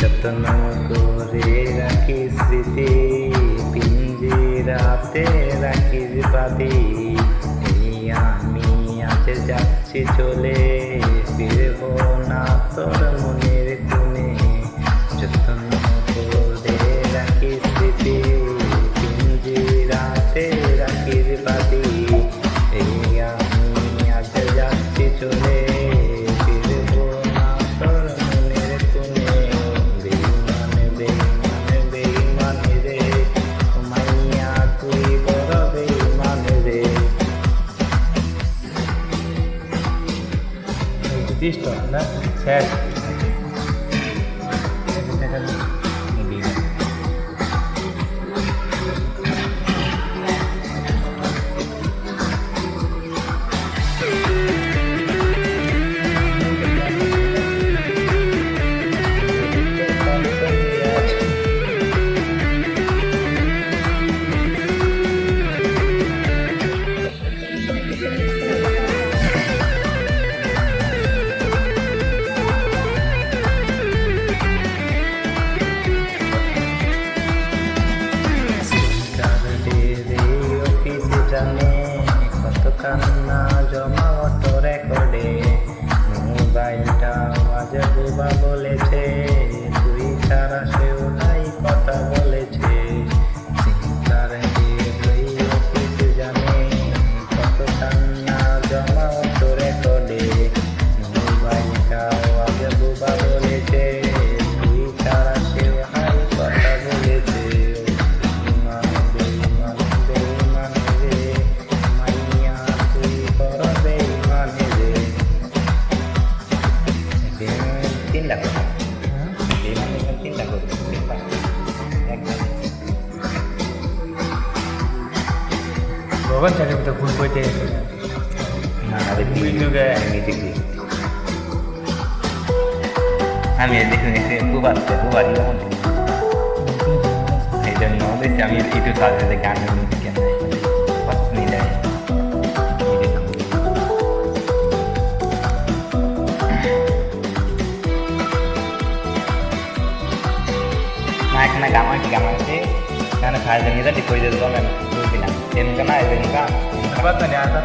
যত্ন করে রাখি স্মৃতি, পিঞ্জিরাতে রাখি পাতি। এই আমি আজ যাচ্ছি চলে, ফিরব না তোর মনের কোণে। যত্ন করে রাখি স্মৃতি, পিঞ্জিরাতে রাখি পাতি। এই আমি আজ যাচ্ছি চলে, ফিরব না তোর মনের কোণে। বেইমান বেইমান বেইমান রে, মাইয়া তুই বড় বেইমান রে। This one, na? Sad. কত কান্না জমা অটো রেকর্ডে, মোবাইলটা বাজে বুবা বলেছে, তুই ছাড়া সেও নাই কথা বলেছে। চিন্তার ওই অফিস জানে, কত কান্না জমা অটো রেকর্ডে, মোবাইলটা বাজে বুবা বলেছে, তুই ছাড়া সেও নাই কথা বলেছে। Bapak cari betul pun boleh. Nah, ada Mungkin juga. ini tinggi. Kami ada di sini buat dia untuk. Saya jangan nulis kami itu saja dengan mungkin. Pas nilai. Naik kamar sih. Karena saya jadi kita di koi jadi kan. Ini kan ada ini kan. Apa tadi ada